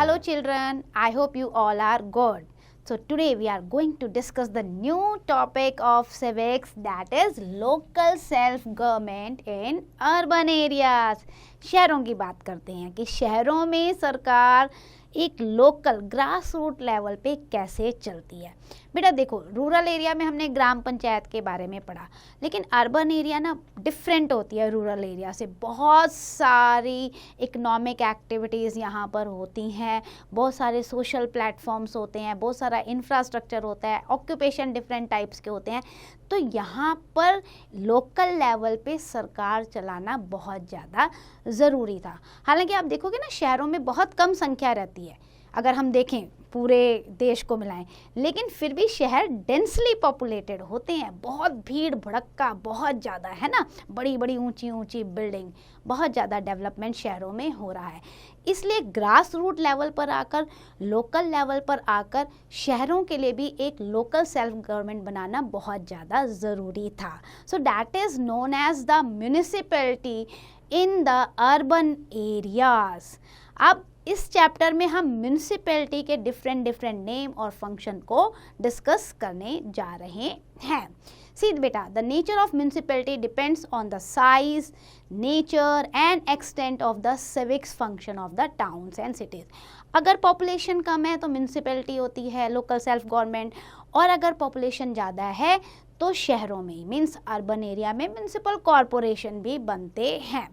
Hello children, I hope you all are good. So today we are going to discuss the new topic of civics, that is local self government in urban areas. शहरों की बात करते हैं कि शहरों में सरकार एक लोकल ग्रास रूट लेवल पे कैसे चलती है। बेटा देखो, रूरल एरिया में हमने ग्राम पंचायत के बारे में पढ़ा, लेकिन अर्बन एरिया ना डिफरेंट होती है रूरल एरिया से। बहुत सारी इकोनॉमिक एक्टिविटीज़ यहाँ पर होती हैं, बहुत सारे सोशल प्लेटफॉर्म्स होते हैं, बहुत सारा इंफ्रास्ट्रक्चर होता है, ऑक्यूपेशन डिफरेंट टाइप्स के होते हैं। तो यहाँ पर लोकल लेवल पे सरकार चलाना बहुत ज़्यादा ज़रूरी था। हालांकि आप देखोगे ना, शहरों में बहुत कम संख्या रहती है अगर हम देखें पूरे देश को मिलाएं, लेकिन फिर भी शहर डेंसली पॉपुलेटेड होते हैं। बहुत भीड़ भड़क्का बहुत ज़्यादा है ना, बड़ी बड़ी ऊंची ऊंची बिल्डिंग, बहुत ज़्यादा डेवलपमेंट शहरों में हो रहा है। इसलिए ग्रास रूट लेवल पर आकर, लोकल लेवल पर आकर शहरों के लिए भी एक लोकल सेल्फ गवर्नमेंट बनाना बहुत ज़्यादा ज़रूरी था। So that is known as the municipality in the urban areas. अब इस चैप्टर में हम म्यूनिसिपैलिटी के डिफरेंट नेम और फंक्शन को डिस्कस करने जा रहे हैं। सी बेटा, the nature of municipality depends on the size, nature and extent of the civics function of the towns and cities. अगर पॉपुलेशन कम है तो म्यूनिसिपैलिटी होती है लोकल सेल्फ गवर्नमेंट, और अगर पॉपुलेशन ज़्यादा है तो शहरों में मीन्स अर्बन एरिया में म्यूनिसिपल कॉरपोरेशन भी बनते हैं।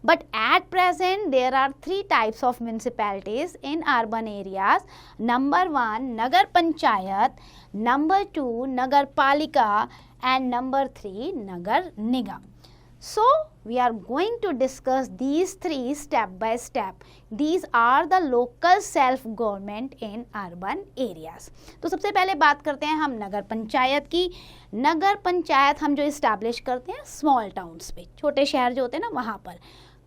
But at present there are three types of municipalities in urban areas. Number 1 Nagar Panchayat, number 2 Nagar Palika, and number 3 Nagar Nigam. So we are going to discuss these three step by step. These are the local self government in urban areas. तो सबसे पहले बात करते हैं हम नगर पंचायत की। नगर पंचायत हम जो इस्टेब्लिश करते हैं स्मॉल टाउन्स पे, छोटे शहर जो होते हैं ना वहाँ पर।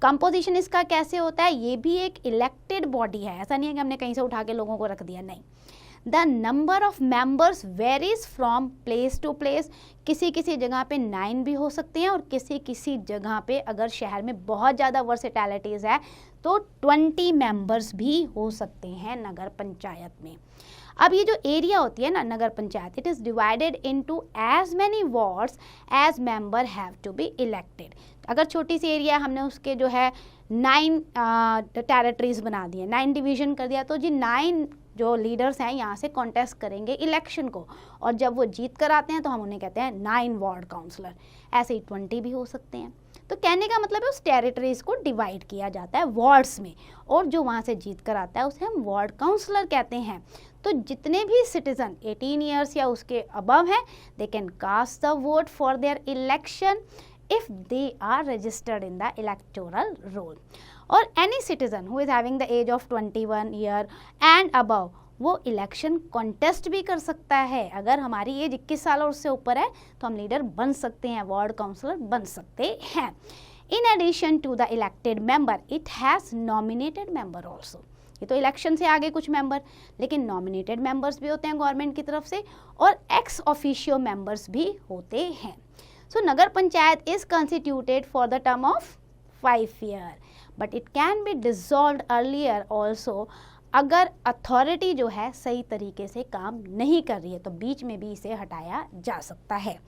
कंपोजिशन इसका कैसे होता है, ये भी एक इलेक्टेड बॉडी है, ऐसा नहीं है कि हमने कहीं से उठा के लोगों को रख दिया, नहीं। The number of members varies from place to place. किसी किसी जगह पे 9 भी हो सकते हैं, और किसी किसी जगह पे अगर शहर में बहुत ज़्यादा वर्सेटैलिटीज़ है तो 20 मेंबर्स भी हो सकते हैं नगर पंचायत में। अब ये जो एरिया होती है ना नगर panchayat, it is divided into as many wards as member have to be elected. अगर छोटी सी एरिया हमने उसके जो है 9 टेरिटरीज बना दिए, 9 डिवीजन कर दिया, तो जी 9 जो लीडर्स हैं यहाँ से कॉन्टेस्ट करेंगे इलेक्शन को, और जब वो जीत कर आते हैं तो हम उन्हें कहते हैं 9 वार्ड काउंसलर। ऐसे ही 20 भी हो सकते हैं। तो कहने का मतलब है उस टेरिटरीज को डिवाइड किया जाता है वार्ड्स में, और जो वहाँ से जीत कर आता है उसे हम वार्ड काउंसलर कहते हैं। तो जितने भी सिटीजन 18 ईयर्स या उसके अबव हैं, they can cast the vote for their election if they are registered in the electoral roll. और any citizen who is having the age of 21 year and above, वो इलेक्शन कॉन्टेस्ट भी कर सकता है। अगर हमारी एज 21 साल और उससे ऊपर है तो हम लीडर बन सकते हैं, वार्ड काउंसलर बन सकते हैं। In addition to the elected member, it has nominated member also. ये तो इलेक्शन से आगे कुछ मेंबर, लेकिन नॉमिनेटेड मेंबर्स भी होते हैं गवर्नमेंट की तरफ से, और एक्स ऑफिशियो मेंबर्स भी होते हैं। So Nagar Panchayat is constituted for the term of 5 years, but it can be dissolved earlier also अगर अथॉरिटी जो है सही तरीके से काम नहीं कर रही है, तो बीच में भी इसे हटाया जा सकता है।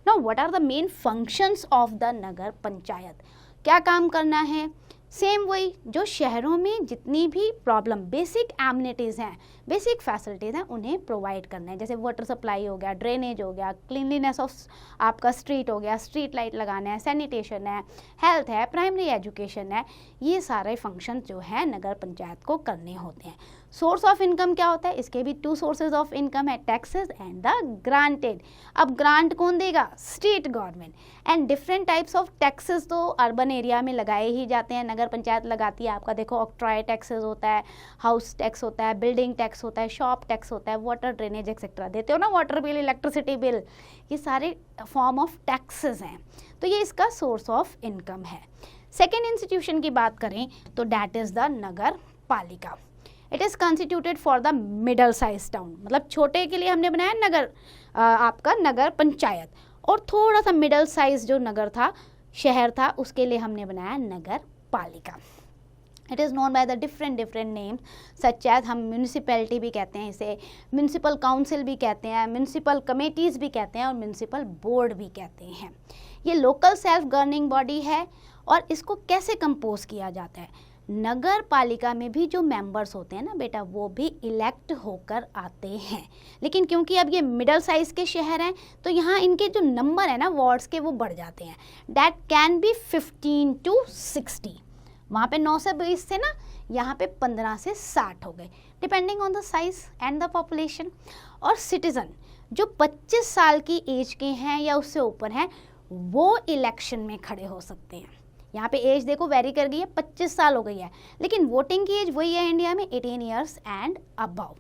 Now what are the main functions of the नगर पंचायत? क्या काम करना है? सेम वही जो शहरों में जितनी भी प्रॉब्लम, बेसिक एमिनिटीज़ हैं, बेसिक फैसिलिटीज़ हैं, उन्हें प्रोवाइड करना है। जैसे वाटर सप्लाई हो गया, ड्रेनेज हो गया, क्लीनलीनेस ऑफ आपका स्ट्रीट हो गया, स्ट्रीट लाइट लगाना है, सैनिटेशन है, हेल्थ है, प्राइमरी एजुकेशन है, ये सारे फंक्शन जो हैं नगर पंचायत को करने होते हैं। सोर्स ऑफ इनकम क्या होता है? इसके भी 2 सोर्सेज ऑफ इनकम है, टैक्सेस एंड द ग्रांटेड। अब ग्रांट कौन देगा? State government. And different types of taxes तो अर्बन एरिया में लगाए ही जाते हैं, नगर पंचायत लगाती है। आपका देखो ऑक्ट्रॉय टैक्सेस होता है, हाउस टैक्स होता है, बिल्डिंग टैक्स होता है, शॉप टैक्स होता है, वाटर ड्रेनेज एक्सेट्रा देते हो ना, वाटर बिल, इलेक्ट्रिसिटी बिल, ये सारे फॉर्म ऑफ टैक्सेस हैं। तो ये इसका सोर्स ऑफ इनकम है। सेकेंड इंस्टीट्यूशन की बात करें तो डैट इज़ द नगर पालिका। It is constituted for the middle size town, मतलब छोटे के लिए हमने बनाया नगर आपका नगर पंचायत, और थोड़ा सा मिडल साइज जो नगर था, शहर था, उसके लिए हमने बनाया नगर पालिका। It is known by the different names such as, हम म्यूनिसिपैलिटी भी कहते हैं इसे, म्यूनिसिपल काउंसिल भी कहते हैं, म्यूनिसिपल कमेटीज़ भी कहते हैं और म्यूनिसिपल बोर्ड भी कहते हैं। ये लोकल सेल्फ गवर्निंग बॉडी है और इसको कैसे कंपोज किया जाता है, नगर पालिका में भी जो मेंबर्स होते हैं ना बेटा वो भी इलेक्ट होकर आते हैं, लेकिन क्योंकि अब ये मिडल साइज के शहर हैं तो यहाँ इनके जो नंबर है ना वार्ड्स के वो बढ़ जाते हैं, दैट कैन बी 15 to 60। वहाँ पे 9 से 20 थे ना, यहाँ पे 15 से 60 हो गए, depending on the size and the population. और सिटीज़न जो 25 साल की एज के हैं या उससे ऊपर हैं वो इलेक्शन में खड़े हो सकते हैं। यहाँ पे एज देखो वेरी कर गई है, 25 साल हो गई है, लेकिन वोटिंग की एज वही है इंडिया में 18 years and above.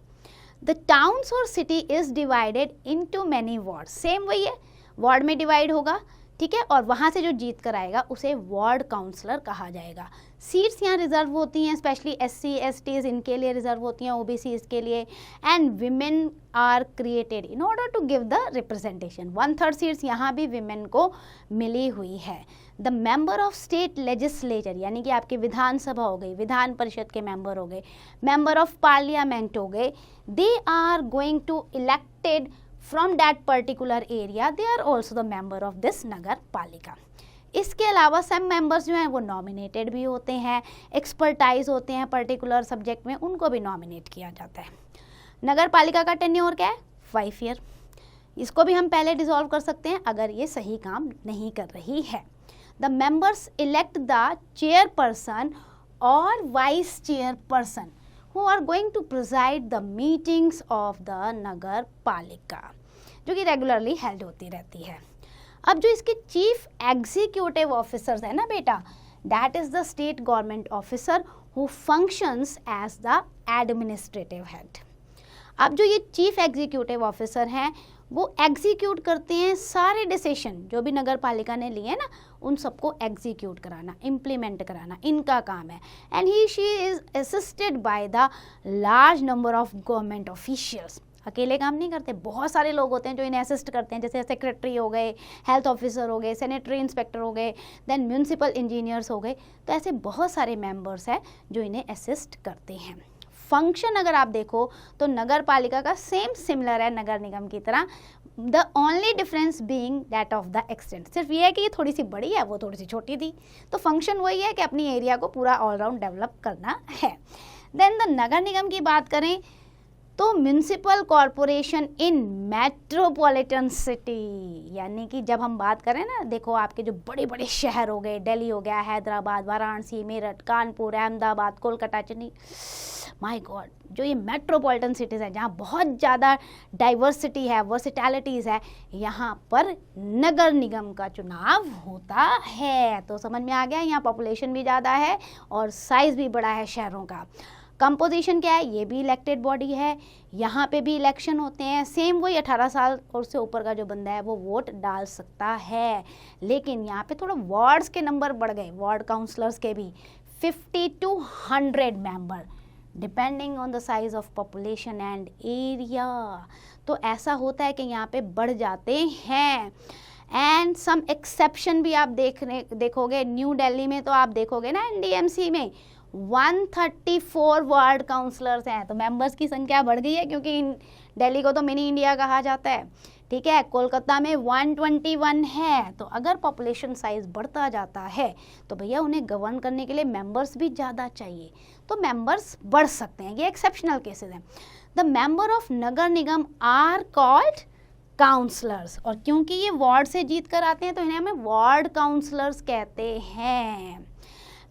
The towns और city is divided into many ward, same वही है, वार्ड में डिवाइड होगा, ठीक है, और वहाँ से जो जीत कर आएगा उसे वार्ड काउंसलर कहा जाएगा। सीट्स यहाँ रिजर्व होती हैं, स्पेशली SC STs इनके लिए रिजर्व होती हैं, OBCs के लिए, and women are created in order to give the representation. 1/3 seats यहाँ भी विमेन को मिली हुई है। The member of state legislature यानी कि आपकी विधानसभा हो गई, विधान परिषद के मेंबर हो गए, मेंबर ऑफ पार्लियामेंट हो गए, they are going to elected from that particular area, they are also the member of this नगर पालिका। इसके अलावा सब मेंबर्स जो हैं वो नॉमिनेटेड भी होते हैं, एक्सपर्टाइज होते हैं पर्टिकुलर सब्जेक्ट में, उनको भी नॉमिनेट किया जाता है। नगर पालिका का टेन्योर क्या है, 5 ईयर। इसको भी हम पहले डिसॉल्व कर सकते हैं अगर ये सही काम नहीं कर रही है। The members elect the chairperson और vice chairperson who are going to preside the meetings of the nagar palika, जो कि रेगुलरली हेल्ड होती रहती है। अब जो इसके चीफ एग्जीक्यूटिव ऑफिसर्स है ना बेटा, that is the state government officer who functions as the administrative head. अब जो ये चीफ एग्जीक्यूटिव ऑफिसर हैं वो एग्जीक्यूट करते हैं सारे डिसीजन जो भी नगर पालिका ने लिए ना, उन सबको एग्जीक्यूट कराना, इम्प्लीमेंट कराना इनका काम है। And he she is assisted by the large number of government officials. अकेले काम नहीं करते, बहुत सारे लोग होते हैं जो इन्हें असिस्ट करते हैं, जैसे सेक्रेटरी हो गए, हेल्थ ऑफिसर हो गए, सैनिटरी इंस्पेक्टर हो गए, देन म्यूनसिपल इंजीनियर्स हो गए। तो ऐसे बहुत सारे मेंबर्स हैं जो इन्हें असिस्ट करते हैं। फंक्शन अगर आप देखो तो नगर पालिका का सेम सिमिलर है नगर निगम की तरह, the only difference being that of the extent. सिर्फ ये है कि ये थोड़ी सी बड़ी है, वो थोड़ी सी छोटी थी, तो फंक्शन वही है कि अपनी एरिया को पूरा ऑलराउंड डेवलप करना है। देन द नगर निगम की बात करें तो municipal corporation in metropolitan city, यानी कि जब हम बात करें ना, देखो आपके जो बड़े बड़े शहर हो गए, दिल्ली हो गया, हैदराबाद, वाराणसी, मेरठ, कानपुर, अहमदाबाद, कोलकाता, चेन्नई, माय गॉड, जो ये मेट्रोपॉलिटन सिटीज़ हैं जहाँ बहुत ज़्यादा डाइवर्सिटी है, वर्सिटैलिटीज़ है, यहाँ पर नगर निगम का चुनाव होता है। तो समझ में आ गया, यहाँ पॉपुलेशन भी ज़्यादा है और साइज़ भी बड़ा है शहरों का। कंपोजिशन क्या है, ये भी इलेक्टेड बॉडी है, यहाँ पे भी इलेक्शन होते हैं, सेम वही 18 साल और से ऊपर का जो बंदा है वो वोट डाल सकता है। लेकिन यहाँ पे थोड़ा वार्ड्स के नंबर बढ़ गए, वार्ड काउंसलर्स के भी 50 to 100 member depending on the size of population and area. तो ऐसा होता है कि यहाँ पे बढ़ जाते हैं। एंड सम एक्सेप्शन भी आप देखोगे, न्यू दिल्ली में तो आप देखोगे ना, NDMC में 134 वार्ड काउंसलर्स हैं, तो मेंबर्स की संख्या बढ़ गई है क्योंकि दिल्ली को तो मिनी इंडिया कहा जाता है, ठीक है। कोलकाता में 121 है, तो अगर पॉपुलेशन साइज बढ़ता जाता है तो भैया उन्हें गवर्न करने के लिए मेंबर्स भी ज़्यादा चाहिए, तो मेंबर्स बढ़ सकते हैं, ये एक्सेप्शनल केसेस हैं। द मेंबर ऑफ नगर निगम आर कॉल्ड काउंसलर्स, और क्योंकि ये वार्ड से जीत कर आते हैं तो इन्हें हमें वार्ड काउंसलर्स कहते हैं।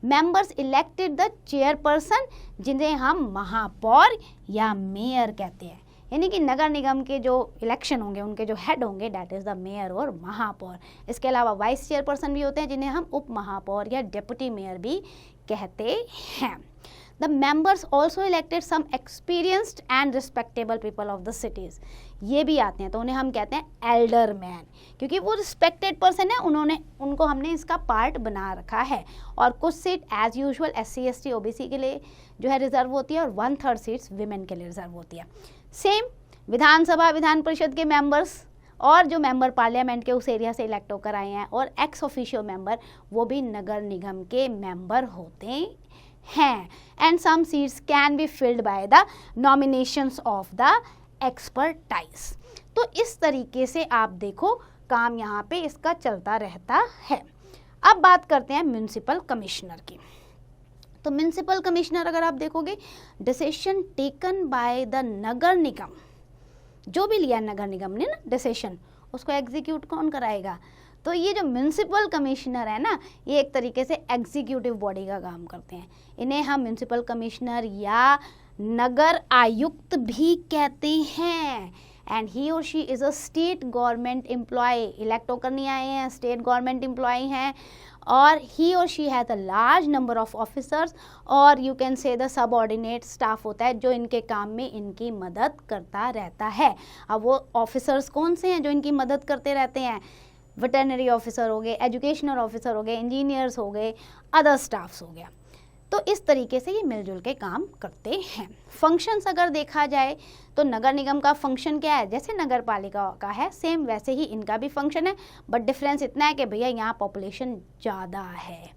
मेंबर्स इलेक्टेड द चेयरपर्सन, जिन्हें हम महापौर या मेयर कहते हैं, यानी कि नगर निगम के जो इलेक्शन होंगे उनके जो हेड होंगे दैट इज़ द मेयर और महापौर। इसके अलावा वाइस चेयरपर्सन भी होते हैं जिन्हें हम उप महापौर या डेप्यूटी मेयर भी कहते हैं। The members also elected some experienced and respectable people of the cities, ये भी आते हैं, तो उन्हें हम कहते हैं एल्डर मैन, क्योंकि वो रिस्पेक्टेड पर्सन है, उनको हमने इसका पार्ट बना रखा है। और कुछ seat as usual SC ST OBC के लिए जो है रिजर्व होती है और 1/3 सीट्स विमेन के लिए रिजर्व होती है। सेम विधानसभा, विधान परिषद के मेंबर्स और जो मेंबर पार्लियामेंट के उस एरिया से इलेक्ट होकर आए हैं और एक्स ऑफिशियो मेंबर, वो भी नगर निगम के मेंबर होते हैं and some seats can be filled by the nominations of the expertise. तो इस तरीके से आप देखो काम यहाँ पे इसका चलता रहता है। अब बात करते हैं म्युनिसिपल कमिश्नर की। तो म्युनिसिपल कमिश्नर अगर आप देखोगे, डिसीजन टेकन बाय द नगर निगम, जो भी लिया नगर निगम ने ना डिसीजन, उसको एग्जीक्यूट कौन कराएगा? तो ये जो म्युनिसिपल कमिश्नर है ना, ये एक तरीके से एग्जीक्यूटिव बॉडी का काम करते हैं। इन्हें हम म्युनिसिपल कमिश्नर या नगर आयुक्त भी कहते हैं। एंड ही और she is a state government employee, elect होकर नहीं आए हैं, स्टेट गवर्नमेंट एम्प्लॉय हैं। और ही और she has a large number of officers, और you can say the subordinate staff होता है जो इनके काम में इनकी मदद करता रहता है। अब वो ऑफिसर्स कौन से हैं जो इनकी मदद करते रहते हैं? वेटरनरी ऑफिसर हो गए, एजुकेशनल ऑफिसर हो गए, इंजीनियर्स हो गए, अदर स्टाफ्स हो गया। तो इस तरीके से ये मिलजुल के काम करते हैं। फंक्शंस अगर देखा जाए तो नगर निगम का फंक्शन क्या है? जैसे नगर पालिका का है सेम वैसे ही इनका भी फंक्शन है, बट डिफरेंस इतना है कि भैया यहाँ पॉपुलेशन ज़्यादा है,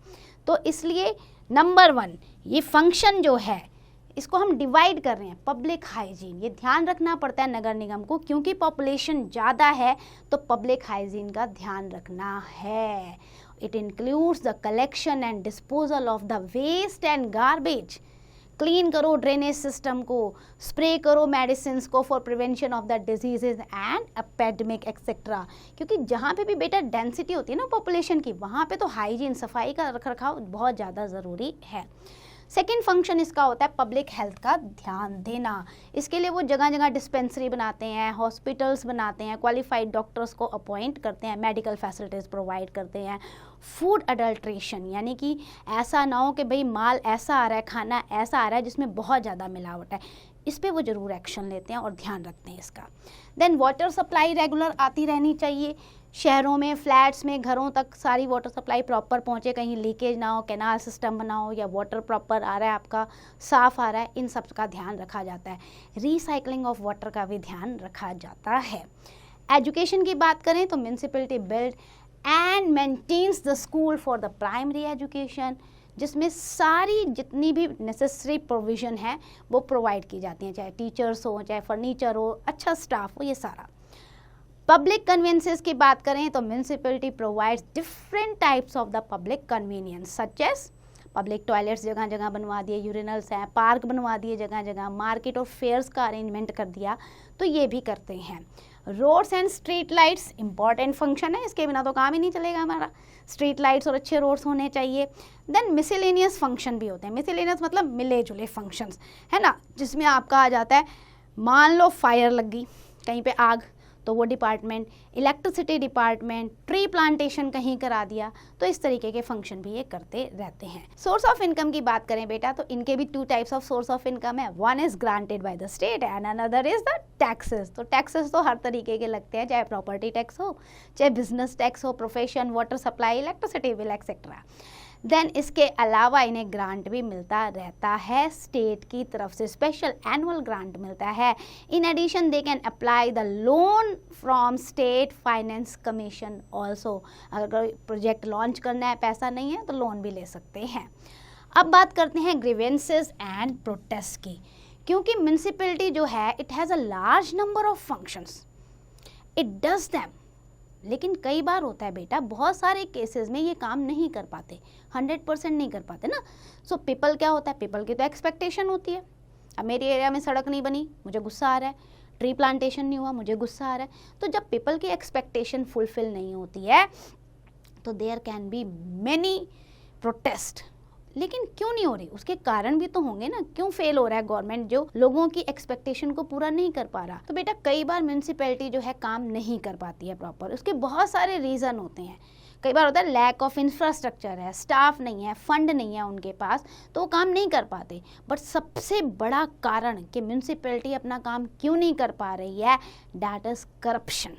तो इसलिए नंबर 1 ये फंक्शन जो है इसको हम डिवाइड कर रहे हैं। पब्लिक हाइजीन, ये ध्यान रखना पड़ता है नगर निगम को, क्योंकि पॉपुलेशन ज़्यादा है तो पब्लिक हाइजीन का ध्यान रखना है। It includes the collection and disposal of the waste and garbage. Clean करो ड्रेनेज सिस्टम को, स्प्रे करो मेडिसिन को for prevention of the diseases and epidemic etcetera. क्योंकि जहाँ पे भी बेटा डेंसिटी होती है ना पॉपुलेशन की, वहाँ पे तो हाइजीन, सफाई का रखरखाव बहुत ज़्यादा ज़रूरी है। सेकेंड फंक्शन इसका होता है पब्लिक हेल्थ का ध्यान देना। इसके लिए वो जगह जगह डिस्पेंसरी बनाते हैं, हॉस्पिटल्स बनाते हैं, क्वालिफाइड डॉक्टर्स को अपॉइंट करते हैं, मेडिकल फैसिलिटीज़ प्रोवाइड करते हैं। फूड अडल्ट्रेशन, यानी कि ऐसा ना हो कि भाई माल ऐसा आ रहा है, खाना ऐसा आ रहा है जिसमें बहुत ज़्यादा मिलावट है, इस पे वो ज़रूर एक्शन लेते हैं और ध्यान रखते हैं इसका। देन वाटर सप्लाई रेगुलर आती रहनी चाहिए। शहरों में, फ्लैट्स में, घरों तक सारी वाटर सप्लाई प्रॉपर पहुंचे, कहीं लीकेज ना हो, कैनाल सिस्टम बनाओ, या वाटर प्रॉपर आ रहा है आपका, साफ़ आ रहा है, इन सब का ध्यान रखा जाता है। रिसाइकलिंग ऑफ वाटर का भी ध्यान रखा जाता है। एजुकेशन की बात करें तो municipality build and maintains the school for the primary education, जिसमें सारी जितनी भी नेसेसरी प्रोविज़न है वो प्रोवाइड की जाती हैं, चाहे टीचर्स हो, चाहे फर्नीचर हो, अच्छा स्टाफ हो, ये सारा। पब्लिक कन्वीनियंसेस की बात करें तो municipality provides different types of the public convenience such as public toilets जगह जगह बनवा दिए, यूरिनल्स हैं, पार्क बनवा दिए जगह जगह, मार्केट और फेयर्स का अरेंजमेंट कर दिया, तो ये भी करते हैं। Roads and street lights important function है, इसके बिना तो काम ही नहीं चलेगा हमारा। स्ट्रीट लाइट्स और अच्छे रोड्स होने चाहिए। देन मिसलेनियस फंक्शन भी होते हैं। मिसलेनियस मतलब मिले जुले फंक्शंस, है ना, जिसमें आपका आ जाता है, मान लो फायर लग गई कहीं पे आग, तो वो department, electricity department, tree plantation कहीं करा दिया, तो इस तरीके के फंक्शन भी ये करते रहते हैं। सोर्स ऑफ इनकम की बात करें बेटा तो इनके भी 2 types of source of income है। One is granted by the state and another is the taxes. तो टैक्सेस तो हर तरीके के लगते हैं, चाहे प्रॉपर्टी टैक्स हो, चाहे बिजनेस टैक्स हो, profession, water supply, electricity bill etcetera. Then इसके अलावा इन्हें ग्रांट भी मिलता रहता है स्टेट की तरफ से, स्पेशल एनुअल ग्रांट मिलता है। In addition they can apply the loan from state finance commission also. अगर प्रोजेक्ट लॉन्च करना है, पैसा नहीं है, तो लोन भी ले सकते हैं। अब बात करते हैं ग्रीवेंसेस एंड प्रोटेस्ट की, क्योंकि म्यूनसिपैलिटी जो है it has a large number of functions, it does them. लेकिन कई बार होता है बेटा, बहुत सारे केसेस में ये काम नहीं कर पाते, 100% नहीं कर पाते ना। सो पीपल क्या होता है, पीपल की तो एक्सपेक्टेशन होती है। अब मेरे एरिया में सड़क नहीं बनी, मुझे गुस्सा आ रहा है, ट्री प्लांटेशन नहीं हुआ, मुझे गुस्सा आ रहा है। तो जब पीपल की एक्सपेक्टेशन फुलफिल नहीं होती है तो there can be many protest. लेकिन क्यों नहीं हो रही, उसके कारण भी तो होंगे ना, क्यों फेल हो रहा है गवर्नमेंट जो लोगों की एक्सपेक्टेशन को पूरा नहीं कर पा रहा। तो बेटा कई बार म्यूनसिपैलिटी जो है काम नहीं कर पाती है प्रॉपर, उसके बहुत सारे रीज़न होते हैं। कई बार होता है लैक ऑफ इंफ्रास्ट्रक्चर है, स्टाफ नहीं है, फंड नहीं है उनके पास, तो वो काम नहीं कर पाते। बट सबसे बड़ा कारण कि म्यूनसिपैलिटी अपना काम क्यों नहीं कर पा रही है, that is corruption,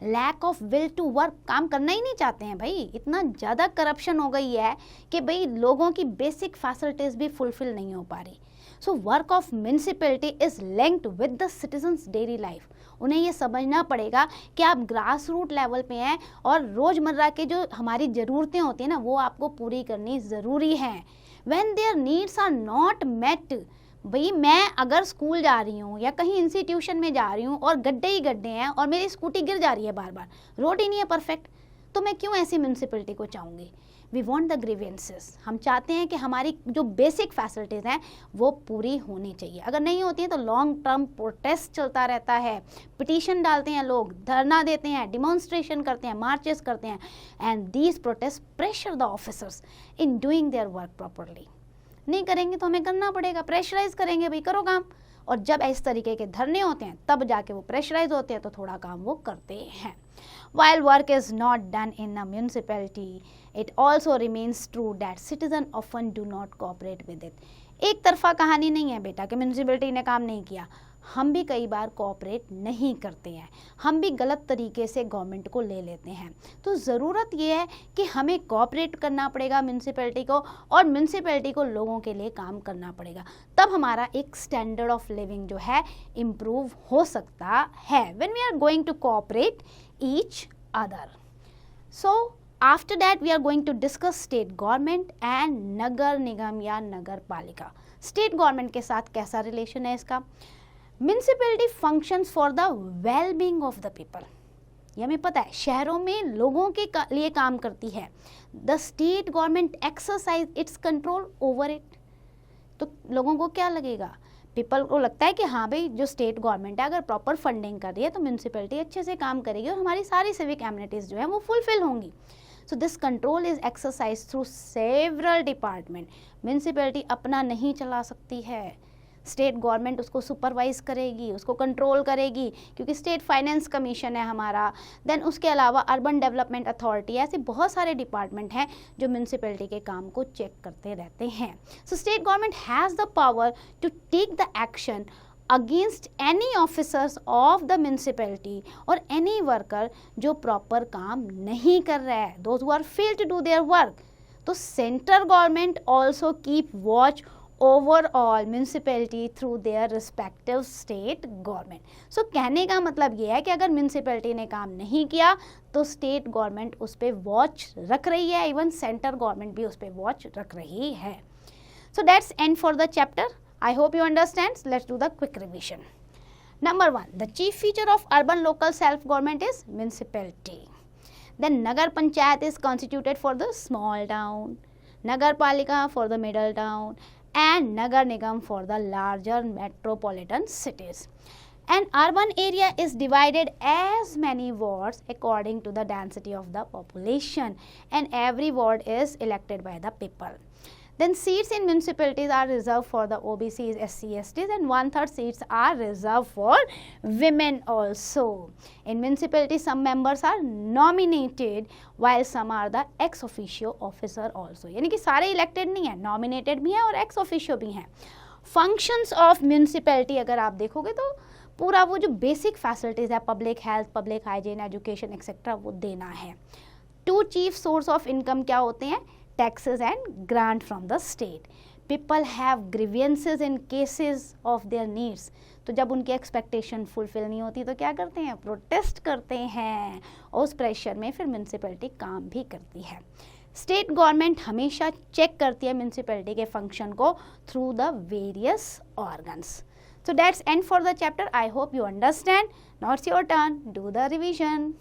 lack of will to work. काम करना ही नहीं चाहते हैं भाई, इतना ज़्यादा करप्शन हो गई है कि भाई लोगों की बेसिक फैसिलिटीज़ भी फुलफिल नहीं हो पा रही। So work of municipality is linked with the citizens daily life. उन्हें ये समझना पड़ेगा कि आप ग्रास रूट लेवल पे हैं और रोज़मर्रा के जो हमारी ज़रूरतें होती हैं ना, वो आपको पूरी करनी ज़रूरी है। When their needs are not met, भाई मैं अगर स्कूल जा रही हूँ या कहीं इंस्टीट्यूशन में जा रही हूँ और गड्ढे ही गड्ढे हैं और मेरी स्कूटी गिर जा रही है बार बार, रोड ही नहीं है परफेक्ट, तो मैं क्यों ऐसी म्यूनसिपैलिटी को चाहूँगी। वी वॉन्ट द ग्रीवेंसेस, हम चाहते हैं कि हमारी जो बेसिक फैसिलिटीज़ हैं वो पूरी होनी चाहिए। अगर नहीं होती हैं तो लॉन्ग टर्म प्रोटेस्ट चलता रहता है, पिटीशन डालते हैं लोग, धरना देते हैं, डिमॉन्स्ट्रेशन करते हैं, मार्चेस करते हैं, and these protest pressure the officers in doing their work properly. नहीं करेंगे तो हमें करना पड़ेगा, प्रेशराइज करेंगे, भाई करो काम। और जब इस तरीके के धरने होते हैं तब जाके वो प्रेशराइज होते हैं तो थोड़ा काम वो करते हैं। While work is not done in a municipality, it also remains true that citizens often do not cooperate with it. एक तरफा कहानी नहीं है बेटा कि म्यूनसिपैलिटी ने काम नहीं किया, हम भी कई बार कोऑपरेट नहीं करते हैं, हम भी गलत तरीके से गवर्नमेंट को ले लेते हैं। तो ज़रूरत ये है कि हमें कोऑपरेट करना पड़ेगा म्यूनसिपैलिटी को, और म्यूनसिपैलिटी को लोगों के लिए काम करना पड़ेगा, तब हमारा एक स्टैंडर्ड ऑफ लिविंग जो है इम्प्रूव हो सकता है। When we are going to cooperate each other. So after that we are going to discuss state government and नगर निगम या नगर पालिका। स्टेट गवर्नमेंट के साथ कैसा रिलेशन है इसका। Municipality functions for the well being of the people, ये हमें पता है, शहरों में लोगों के लिए काम करती है। The state government exercise it's control over it. तो लोगों को क्या लगेगा, पीपल को लगता है कि हाँ भाई जो स्टेट गवर्नमेंट है अगर प्रॉपर फंडिंग कर रही है तो म्यूनसिपैलिटी अच्छे से काम करेगी और हमारी सारी सिविक एमिनिटीज़ जो है वो फुलफिल होंगी। So this control is exercise through several department. Municipality अपना नहीं चला सकती है, स्टेट गवर्नमेंट उसको सुपरवाइज करेगी, उसको कंट्रोल करेगी, क्योंकि स्टेट फाइनेंस कमीशन है हमारा। देन उसके अलावा अर्बन डेवलपमेंट अथॉरिटी, ऐसे बहुत सारे डिपार्टमेंट हैं जो म्यूनसिपैलिटी के काम को चेक करते रहते हैं। So state government has the power to take the action against any officers of the municipality और एनी वर्कर जो प्रॉपर काम नहीं कर रहा है, those who are fail to do their work. तो central government also keep watch overall municipality through their respective state government. So कहने का मतलब ये है कि अगर म्यूनसिपैलिटी ने काम नहीं किया तो स्टेट गवर्नमेंट उस पर वॉच रख रही है, इवन सेंट्रल गवर्नमेंट भी उस पर वॉच रख रही है। So that's and for the chapter. I hope you understand. Let's do the quick revision. Number 1, the chief feature of urban local self-government is municipality. Then Nagar Panchayat is constituted for the small town, Nagar Palika for the middle town, and Nagar Nigam for the larger metropolitan cities. An urban area is divided as many wards according to the density of the population, and every ward is elected by the people. Then seats in municipalities are reserved for the OBCs, SC, STs, and 1/3 seats are reserved for women also. In municipalities, some members are nominated while some are the ex officio officer also. यानी कि सारे elected नहीं है, nominated भी हैं और ex officio भी हैं। Functions of municipality अगर आप देखोगे तो पूरा वो जो basic facilities है, public health, public hygiene, education, etc. वो देना है। Two chief source of income क्या होते हैं? Taxes and grant from the state. People have grievances in cases of their needs. तो जब उनकी एक्सपेक्टेशन फुलफिल नहीं होती तो क्या करते हैं? प्रोटेस्ट करते हैं, और उस प्रेशर में फिर म्यूनसिपैलिटी काम भी करती है। स्टेट गवर्नमेंट हमेशा चेक करती है म्यूनसिपैलिटी के फंक्शन को through the various organs. So that's and for the chapter. I hope you understand. Now it's your turn, do the revision.